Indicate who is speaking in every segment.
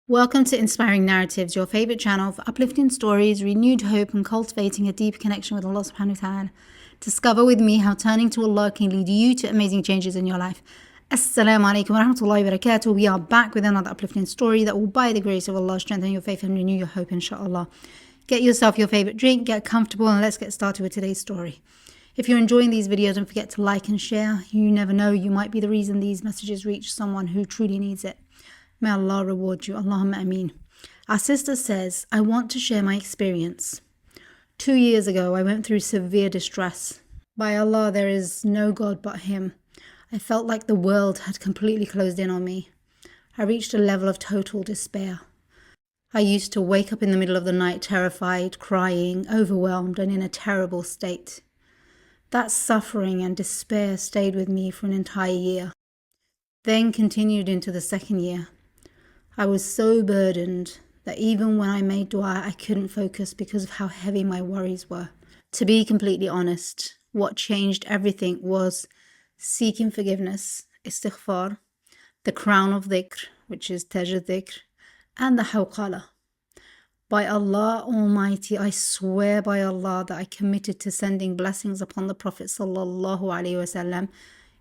Speaker 1: Welcome to Inspiring Narratives, your favorite channel for uplifting stories, renewed hope, and cultivating a deep connection with Allah subhanahu wa ta'ala. Discover with me how turning to Allah can lead you to amazing changes in your life. Assalamu alaikum wa rahmatullahi wa barakatuh. We are back with another uplifting story that will, by the grace of Allah, strengthen your faith and renew your hope, inshallah. Get yourself your favorite drink, get comfortable, and let's get started with today's story. If you're enjoying these videos, don't forget to like and share. You never know, you might be the reason these messages reach someone who truly needs it. May Allah reward you. Allahumma ameen. Our sister says, I want to share my experience. 2 years ago, I went through severe distress. By Allah, there is no God but Him. I felt like the world had completely closed in on me. I reached a level of total despair. I used to wake up in the middle of the night terrified, crying, overwhelmed, and in a terrible state. That suffering and despair stayed with me for an entire year, then continued into the second year. I was so burdened that even when I made dua, I couldn't focus because of how heavy my worries were. To be completely honest, what changed everything was seeking forgiveness, Istighfar, the crown of Dhikr, which is Taj El Dhikr, and the Hawqala. By Allah Almighty, I swear by Allah that I committed to sending blessings upon the Prophet sallallahu alaihi wasallam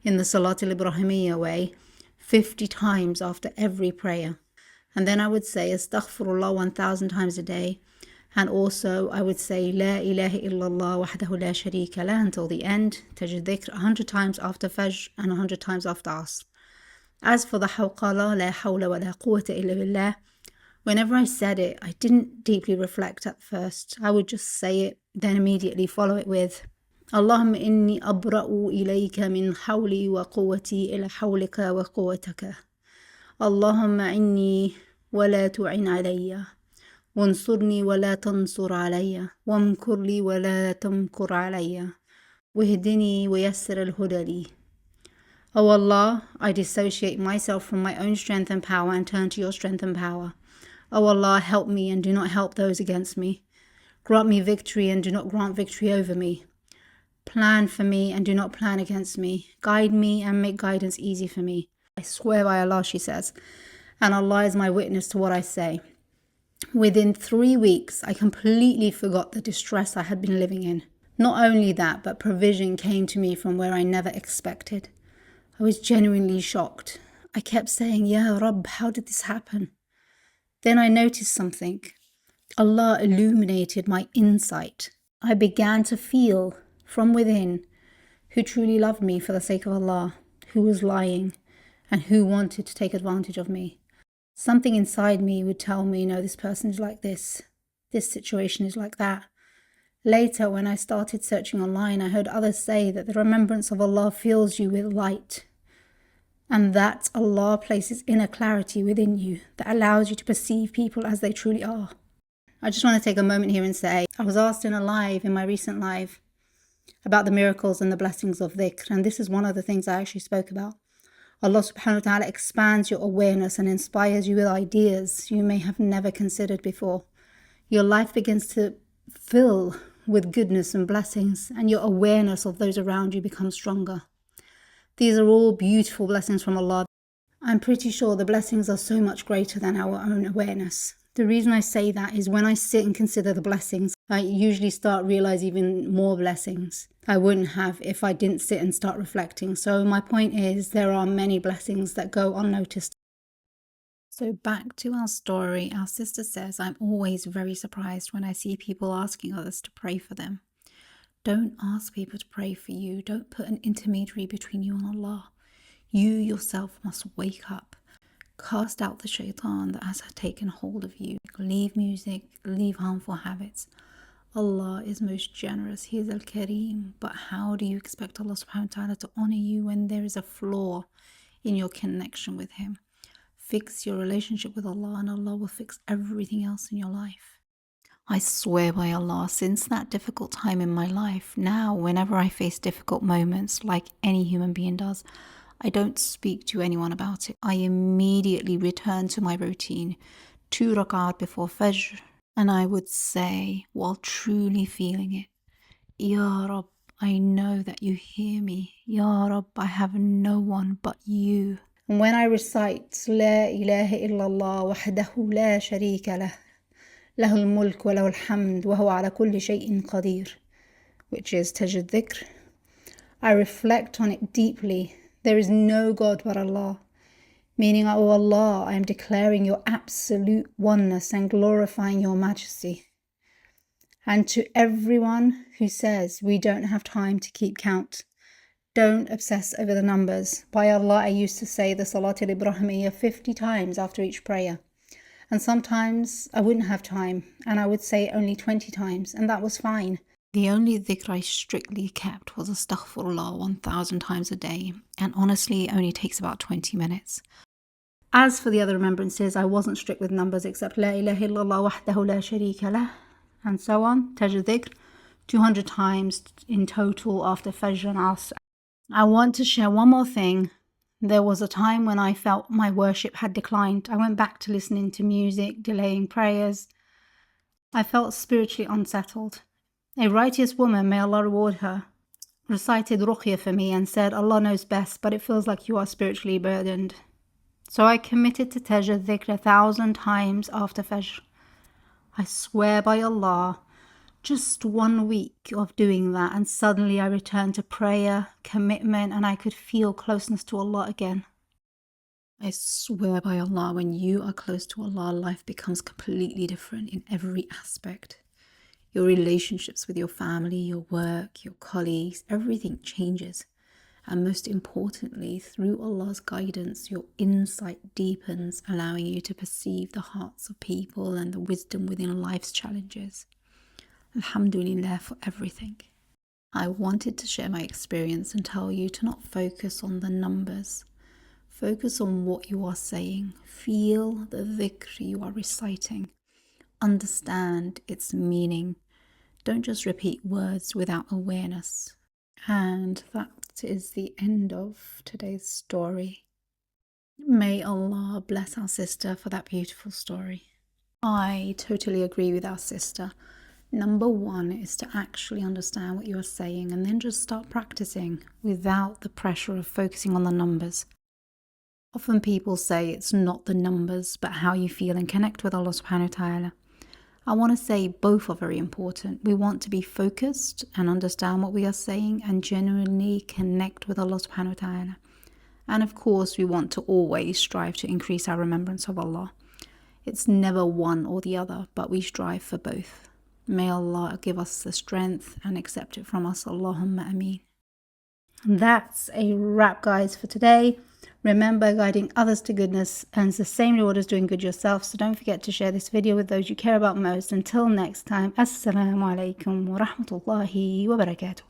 Speaker 1: in the Salat el Ibrahimiyyah way 50 times after every prayer. And then I would say Astaghfirullah 1,000 times a day. And also I would say La ilaha illallah wahdahu la sharika lah until the end. Taj El Dhikr 100 times after Fajr and 100 times after Asr. As for the Hawqala, la hawla wa la quwwati illa billah, whenever I said it, I didn't deeply reflect at first. I would just say it, then immediately follow it with Allahumma inni abra'u ilayka min hawli wa quwwati hawlika wa quwwatika. Allahumma inni ولا تعن alayya, wansurni tansur alayya, wamkur ولا tamkur alayya, wahdini yassir al-huda li. O Allah, I dissociate myself from my own strength and power and turn to your strength and power. O Allah, help me and do not help those against me. Grant me victory and do not grant victory over me. Plan for me and do not plan against me. Guide me and make guidance easy for me. I swear by Allah, she says, and Allah is my witness to what I say. Within 3 weeks, I completely forgot the distress I had been living in. Not only that, but provision came to me from where I never expected. I was genuinely shocked. I kept saying, Ya Rabb, how did this happen? Then I noticed something. Allah illuminated my insight. I began to feel from within who truly loved me for the sake of Allah, who was lying, and who wanted to take advantage of me. Something inside me would tell me, no, this person is like this situation is like that. Later, when I started searching online, I heard others say that the remembrance of Allah fills you with light, and that Allah places inner clarity within you that allows you to perceive people as they truly are. I just want to take a moment here and say, I was asked in my recent live, about the miracles and the blessings of dhikr, and this is one of the things I actually spoke about. Allah subhanahu wa ta'ala expands your awareness and inspires you with ideas you may have never considered before. Your life begins to fill with goodness and blessings, and your awareness of those around you becomes stronger. These are all beautiful blessings from Allah. I'm pretty sure the blessings are so much greater than our own awareness. The reason I say that is when I sit and consider the blessings, I usually start realize even more blessings I wouldn't have if I didn't sit and start reflecting. So my point is, there are many blessings that go unnoticed. So back to our story, our sister says, I'm always very surprised when I see people asking others to pray for them. Don't ask people to pray for you. Don't put an intermediary between you and Allah. You yourself must wake up. Cast out the shaitan that has taken hold of you. Leave music, leave harmful habits. Allah is most generous. He is al-Kareem. But how do you expect Allah subhanahu wa ta'ala to honor you when there is a flaw in your connection with Him? Fix your relationship with Allah and Allah will fix everything else in your life. I swear by Allah, since that difficult time in my life, now whenever I face difficult moments, like any human being does, I don't speak to anyone about it. I immediately return to my routine, 2 Raka't before Fajr, and I would say, while truly feeling it, Ya Rabb, I know that you hear me. Ya Rabb, I have no one but you. And when I recite La ilaha illallah wahdahu la sharika lah, lahul mulk wa lahul hamd wa huwa ala kulli shay'in qadir, which is Taj El Dhikr, I reflect on it deeply. There is no God but Allah. Meaning, O Allah, I am declaring your absolute oneness and glorifying your majesty. And to everyone who says we don't have time to keep count, don't obsess over the numbers. By Allah, I used to say the Salat el Ibrahimiyyah 50 times after each prayer. And sometimes I wouldn't have time and I would say it only 20 times, and that was fine. The only dhikr I strictly kept was Astaghfirullah 1,000 times a day, and honestly it only takes about 20 minutes. As for the other remembrances, I wasn't strict with numbers except La ilaha illallah wahdahu la sharika lah, and so on. Taj El Dhikr 200 times in total after Fajr and Asr. I want to share one more thing. There was a time when I felt my worship had declined. I went back to listening to music, delaying prayers. I felt spiritually unsettled. A righteous woman, may Allah reward her, recited ruqyah for me and said, Allah knows best, but it feels like you are spiritually burdened. So I committed to Taj El Dhikr 1,000 times after Fajr. I swear by Allah, just 1 week of doing that and suddenly I returned to prayer, commitment, and I could feel closeness to Allah again. I swear by Allah, when you are close to Allah, life becomes completely different in every aspect. Your relationships with your family, your work, your colleagues, everything changes. And most importantly, through Allah's guidance, your insight deepens, allowing you to perceive the hearts of people and the wisdom within life's challenges. Alhamdulillah for everything. I wanted to share my experience and tell you to not focus on the numbers. Focus on what you are saying. Feel the dhikr you are reciting. Understand its meaning. Don't just repeat words without awareness. And that is the end of today's story. May Allah bless our sister for that beautiful story. I totally agree with our sister. Number one is to actually understand what you are saying and then just start practicing without the pressure of focusing on the numbers. Often people say it's not the numbers but how you feel and connect with Allah subhanahu wa ta'ala. I want to say both are very important. We want to be focused and understand what we are saying and genuinely connect with Allah subhanahu wa ta'ala. And of course, we want to always strive to increase our remembrance of Allah. It's never one or the other, but we strive for both. May Allah give us the strength and accept it from us. Allahumma ameen. That's a wrap, guys, for today. Remember, guiding others to goodness earns the same reward as doing good yourself. So don't forget to share this video with those you care about most. Until next time, Assalamu alaikum wa rahmatullahi wa barakatuh.